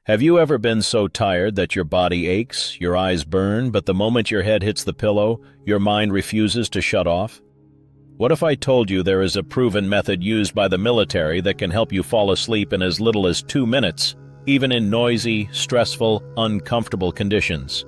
Have you ever been so tired that your body aches, your eyes burn, but the moment your head hits the pillow, your mind refuses to shut off? What if I told you there is a proven method used by the military that can help you fall asleep in as little as 2 minutes, even in noisy, stressful, uncomfortable conditions?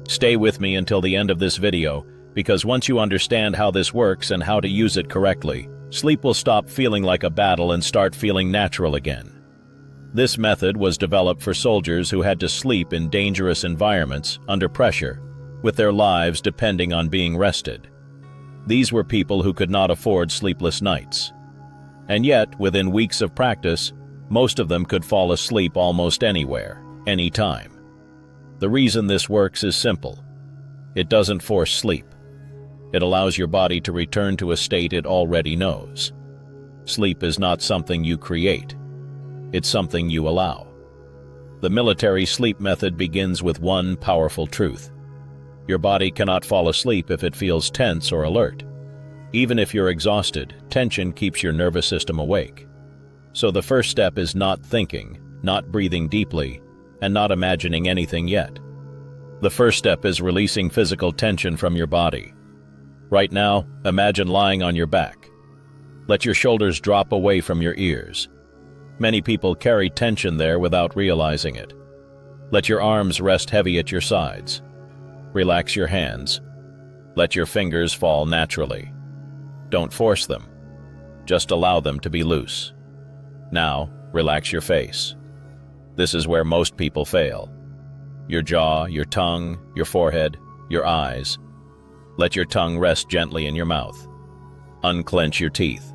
Stay with me until the end of this video, because once you understand how this works and how to use it correctly, sleep will stop feeling like a battle and start feeling natural again. This method was developed for soldiers who had to sleep in dangerous environments under pressure, with their lives depending on being rested. These were people who could not afford sleepless nights. And yet, within weeks of practice, most of them could fall asleep almost anywhere, anytime. The reason this works is simple. It doesn't force sleep. It allows your body to return to a state it already knows. Sleep is not something you create. It's something you allow. The military sleep method begins with one powerful truth. Your body cannot fall asleep if it feels tense or alert. Even if you're exhausted, tension keeps your nervous system awake. So the first step is not thinking, not breathing deeply, and not imagining anything yet. The first step is releasing physical tension from your body. Right now, imagine lying on your back. Let your shoulders drop away from your ears. Many people carry tension there without realizing it. Let your arms rest heavy at your sides. Relax your hands. Let your fingers fall naturally. Don't force them. Just allow them to be loose. Now, relax your face. This is where most people fail. Your jaw, your tongue, your forehead, your eyes. Let your tongue rest gently in your mouth. Unclench your teeth.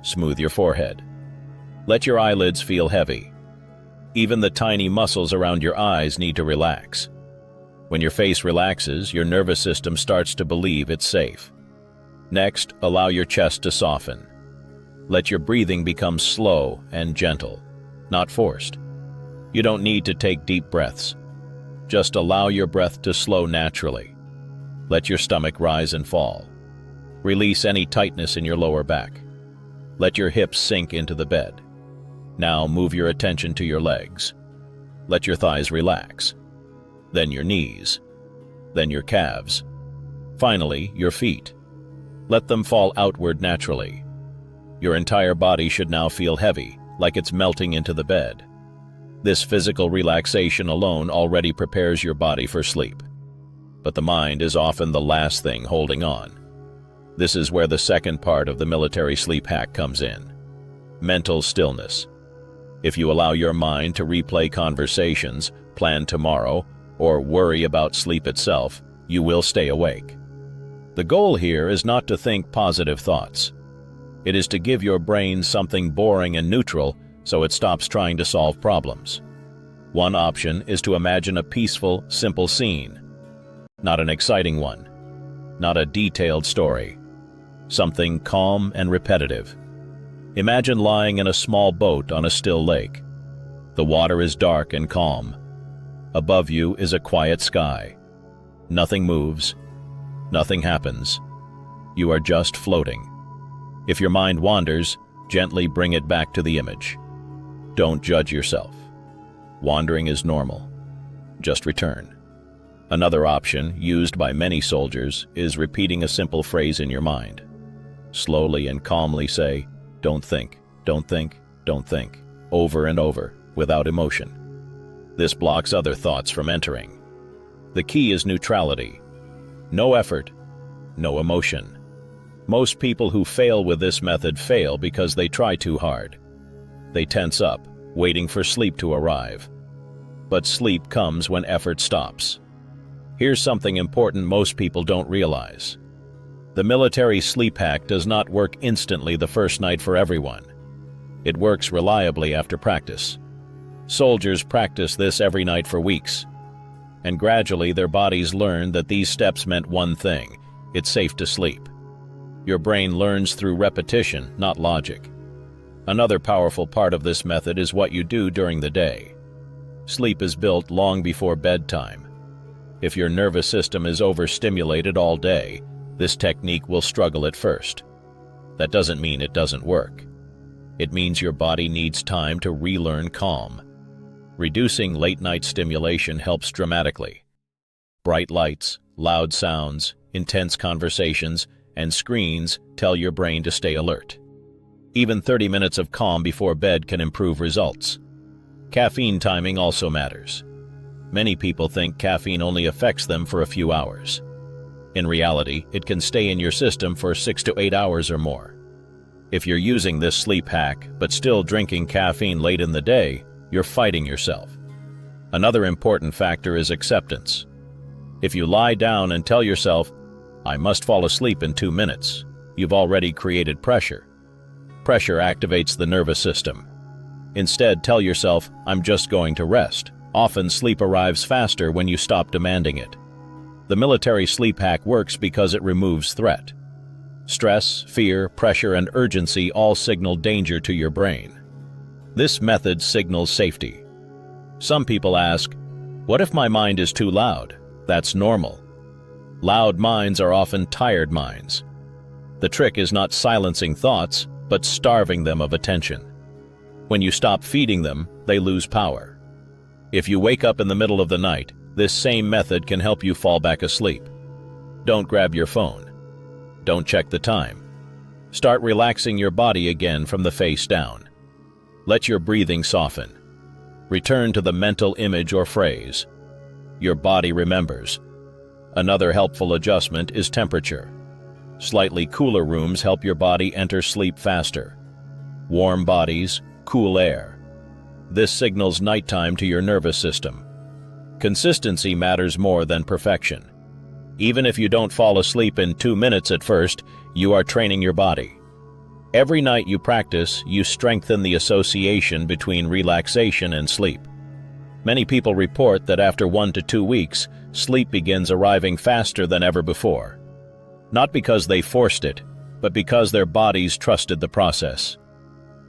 Smooth your forehead. Let your eyelids feel heavy. Even the tiny muscles around your eyes need to relax. When your face relaxes, your nervous system starts to believe it's safe. Next, allow your chest to soften. Let your breathing become slow and gentle, not forced. You don't need to take deep breaths. Just allow your breath to slow naturally. Let your stomach rise and fall. Release any tightness in your lower back. Let your hips sink into the bed. Now move your attention to your legs. Let your thighs relax. Then your knees. Then your calves. Finally, your feet. Let them fall outward naturally. Your entire body should now feel heavy, like it's melting into the bed. This physical relaxation alone already prepares your body for sleep. But the mind is often the last thing holding on. This is where the second part of the military sleep hack comes in. Mental stillness. If you allow your mind to replay conversations, plan tomorrow, or worry about sleep itself, you will stay awake. The goal here is not to think positive thoughts. It is to give your brain something boring and neutral so it stops trying to solve problems. One option is to imagine a peaceful, simple scene. Not an exciting one. Not a detailed story. Something calm and repetitive. Imagine lying in a small boat on a still lake. The water is dark and calm. Above you is a quiet sky. Nothing moves. Nothing happens. You are just floating. If your mind wanders, gently bring it back to the image. Don't judge yourself. Wandering is normal. Just return. Another option, used by many soldiers, is repeating a simple phrase in your mind. Slowly and calmly say, "Don't think, don't think, don't think," over and over, without emotion. This blocks other thoughts from entering. The key is neutrality. No effort, no emotion. Most people who fail with this method fail because they try too hard. They tense up, waiting for sleep to arrive. But sleep comes when effort stops. Here's something important most people don't realize. The military sleep hack does not work instantly the first night for everyone. It works reliably after practice. Soldiers practice this every night for weeks. And gradually their bodies learn that these steps meant one thing: it's safe to sleep. Your brain learns through repetition, not logic. Another powerful part of this method is what you do during the day. Sleep is built long before bedtime. If your nervous system is overstimulated all day, this technique will struggle at first. That doesn't mean it doesn't work. It means your body needs time to relearn calm. Reducing late-night stimulation helps dramatically. Bright lights, loud sounds, intense conversations, and screens tell your brain to stay alert. Even 30 minutes of calm before bed can improve results. Caffeine timing also matters. Many people think caffeine only affects them for a few hours. In reality, it can stay in your system for 6 to 8 hours or more. If you're using this sleep hack but still drinking caffeine late in the day, you're fighting yourself. Another important factor is acceptance. If you lie down and tell yourself, "I must fall asleep in 2 minutes," you've already created pressure. Pressure activates the nervous system. Instead, tell yourself, "I'm just going to rest." Often sleep arrives faster when you stop demanding it. The military sleep hack works because it removes threat. Stress, fear, pressure, and urgency all signal danger to your brain. This method signals safety. Some people ask, "What if my mind is too loud?" That's normal. Loud minds are often tired minds. The trick is not silencing thoughts, but starving them of attention. When you stop feeding them, they lose power. If you wake up in the middle of the night, this same method can help you fall back asleep. Don't grab your phone. Don't check the time. Start relaxing your body again from the face down. Let your breathing soften. Return to the mental image or phrase. Your body remembers. Another helpful adjustment is temperature. Slightly cooler rooms help your body enter sleep faster. Warm bodies, cool air. This signals nighttime to your nervous system. Consistency matters more than perfection. Even if you don't fall asleep in 2 minutes at first, you are training your body. Every night you practice, you strengthen the association between relaxation and sleep. Many people report that after 1 to 2 weeks, sleep begins arriving faster than ever before. Not because they forced it, but because their bodies trusted the process.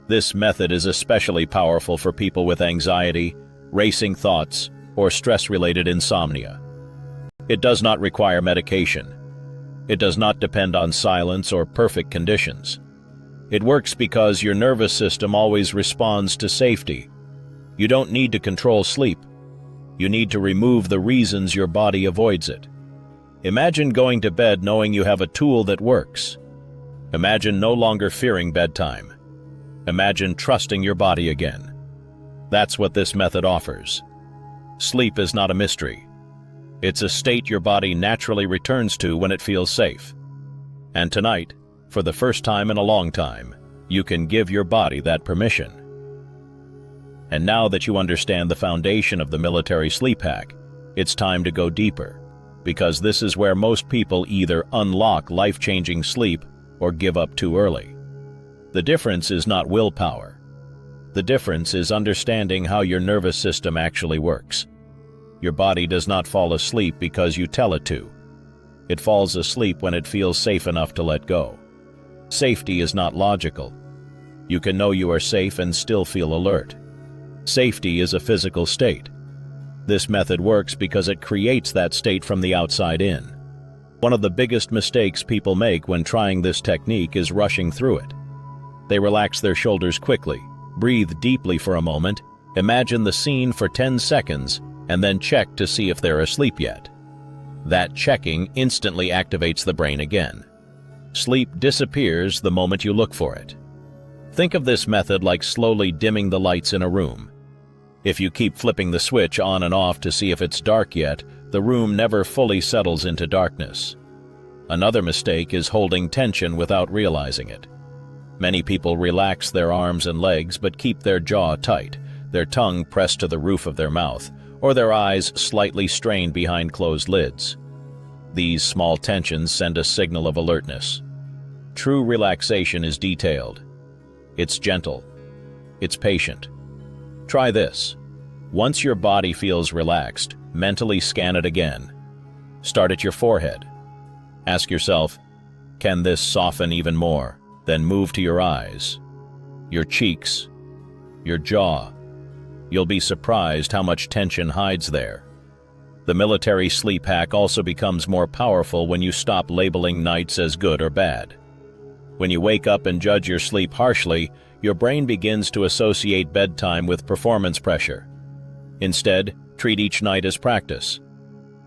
This method is especially powerful for people with anxiety, racing thoughts, or stress-related insomnia. It does not require medication. It does not depend on silence or perfect conditions. It works because your nervous system always responds to safety. You don't need to control sleep. You need to remove the reasons your body avoids it. Imagine going to bed knowing you have a tool that works. Imagine no longer fearing bedtime. Imagine trusting your body again. That's what this method offers. Sleep is not a mystery. It's a state your body naturally returns to when it feels safe. And tonight, for the first time in a long time, you can give your body that permission. And now that you understand the foundation of the military sleep hack, it's time to go deeper, because this is where most people either unlock life-changing sleep or give up too early. The difference is not willpower. The difference is understanding how your nervous system actually works. Your body does not fall asleep because you tell it to. It falls asleep when it feels safe enough to let go. Safety is not logical. You can know you are safe and still feel alert. Safety is a physical state. This method works because it creates that state from the outside in. One of the biggest mistakes people make when trying this technique is rushing through it. They relax their shoulders quickly, breathe deeply for a moment, imagine the scene for 10 seconds, and then check to see if they're asleep yet. That checking instantly activates the brain again. Sleep disappears the moment you look for it. Think of this method like slowly dimming the lights in a room. If you keep flipping the switch on and off to see if it's dark yet, the room never fully settles into darkness. Another mistake is holding tension without realizing it. Many people relax their arms and legs but keep their jaw tight, their tongue pressed to the roof of their mouth, or their eyes slightly strained behind closed lids. These small tensions send a signal of alertness. True relaxation is detailed. It's gentle. It's patient. Try this. Once your body feels relaxed, mentally scan it again. Start at your forehead. Ask yourself, can this soften even more? Then move to your eyes, your cheeks, your jaw. You'll be surprised how much tension hides there. The military sleep hack also becomes more powerful when you stop labeling nights as good or bad. When you wake up and judge your sleep harshly, your brain begins to associate bedtime with performance pressure. Instead, treat each night as practice.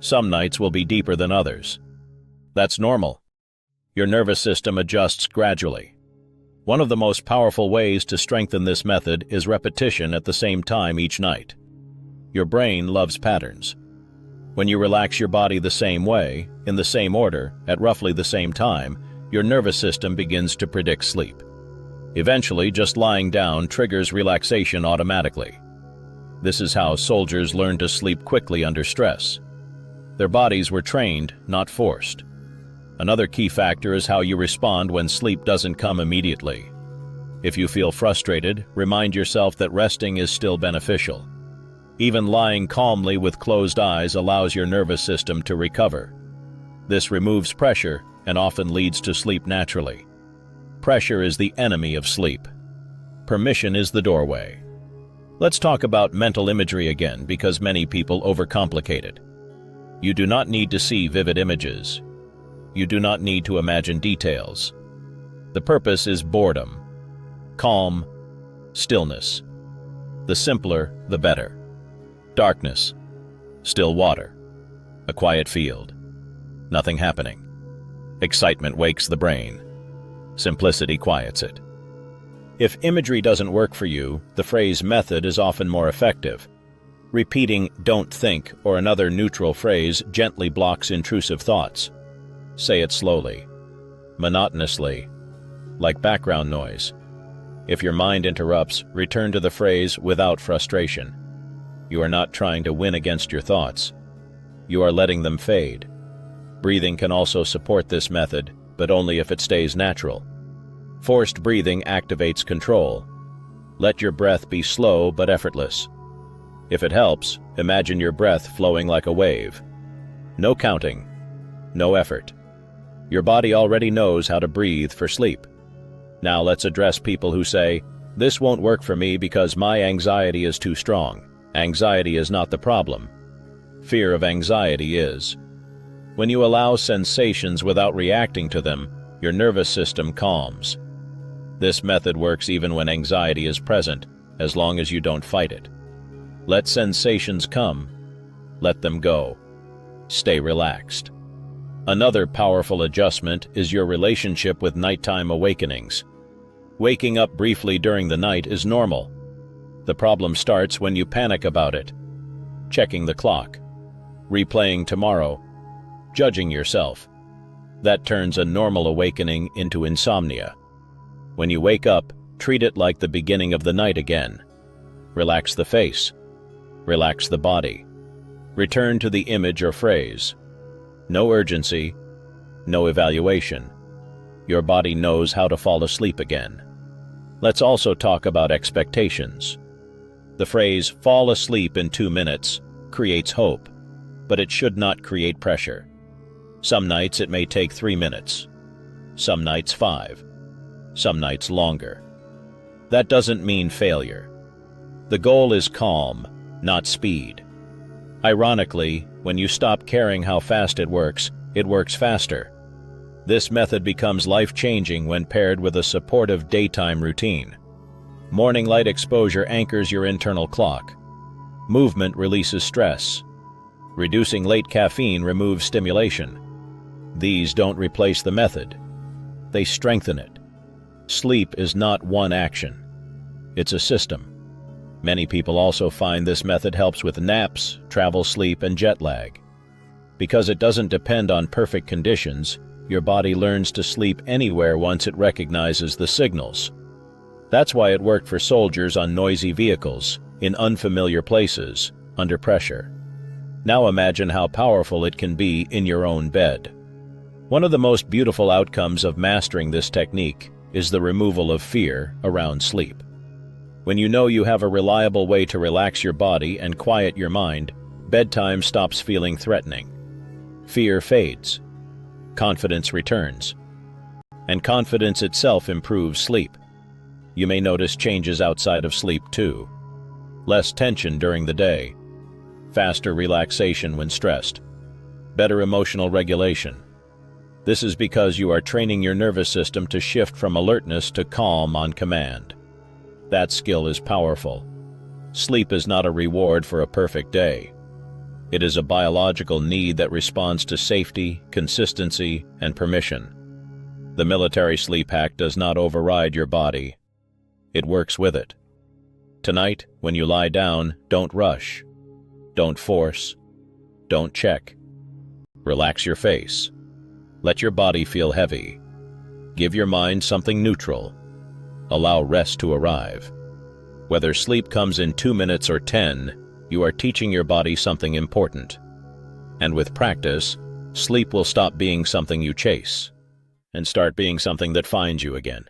Some nights will be deeper than others. That's normal. Your nervous system adjusts gradually. One of the most powerful ways to strengthen this method is repetition at the same time each night. Your brain loves patterns. When you relax your body the same way, in the same order, at roughly the same time, your nervous system begins to predict sleep. Eventually, just lying down triggers relaxation automatically. This is how soldiers learn to sleep quickly under stress. Their bodies were trained, not forced. Another key factor is how you respond when sleep doesn't come immediately. If you feel frustrated, remind yourself that resting is still beneficial. Even lying calmly with closed eyes allows your nervous system to recover. This removes pressure and often leads to sleep naturally. Pressure is the enemy of sleep. Permission is the doorway. Let's talk about mental imagery again, because many people overcomplicate it. You do not need to see vivid images. You do not need to imagine details. The purpose is boredom, calm, stillness. The simpler, the better. Darkness, still water, a quiet field, nothing happening. Excitement wakes the brain. Simplicity quiets it. If imagery doesn't work for you, the phrase method is often more effective. Repeating "don't think" or another neutral phrase gently blocks intrusive thoughts. Say it slowly, monotonously, like background noise. If your mind interrupts, return to the phrase without frustration. You are not trying to win against your thoughts. You are letting them fade. Breathing can also support this method, but only if it stays natural. Forced breathing activates control. Let your breath be slow but effortless. If it helps, imagine your breath flowing like a wave. No counting, no effort. Your body already knows how to breathe for sleep. Now let's address people who say, "This won't work for me because my anxiety is too strong." Anxiety is not the problem. Fear of anxiety is. When you allow sensations without reacting to them, your nervous system calms. This method works even when anxiety is present, as long as you don't fight it. Let sensations come. Let them go. Stay relaxed. Another powerful adjustment is your relationship with nighttime awakenings. Waking up briefly during the night is normal. The problem starts when you panic about it. Checking the clock. Replaying tomorrow. Judging yourself. That turns a normal awakening into insomnia. When you wake up, treat it like the beginning of the night again. Relax the face. Relax the body. Return to the image or phrase. No urgency, no evaluation. Your body knows how to fall asleep again. Let's also talk about expectations. The phrase "fall asleep in 2 minutes" creates hope, but it should not create pressure. Some nights it may take 3 minutes. Some nights 5. Some nights longer. That doesn't mean failure. The goal is calm, not speed. Ironically, when you stop caring how fast it works faster. This method becomes life-changing when paired with a supportive daytime routine. Morning light exposure anchors your internal clock. Movement releases stress. Reducing late caffeine removes stimulation. These don't replace the method. They strengthen it. Sleep is not one action. It's a system. Many people also find this method helps with naps, travel sleep, and jet lag. Because it doesn't depend on perfect conditions, your body learns to sleep anywhere once it recognizes the signals. That's why it worked for soldiers on noisy vehicles, in unfamiliar places, under pressure. Now imagine how powerful it can be in your own bed. One of the most beautiful outcomes of mastering this technique is the removal of fear around sleep. When you know you have a reliable way to relax your body and quiet your mind, bedtime stops feeling threatening. Fear fades. Confidence returns. And confidence itself improves sleep. You may notice changes outside of sleep too. Less tension during the day. Faster relaxation when stressed. Better emotional regulation. This is because you are training your nervous system to shift from alertness to calm on command. That skill is powerful. Sleep is not a reward for a perfect day. It is a biological need that responds to safety, consistency, and permission. The military sleep hack does not override your body. It works with it. Tonight, when you lie down, don't rush. Don't force. Don't check. Relax your face. Let your body feel heavy. Give your mind something neutral. Allow rest to arrive. Whether sleep comes in 2 minutes or 10, you are teaching your body something important. And with practice, sleep will stop being something you chase and start being something that finds you again.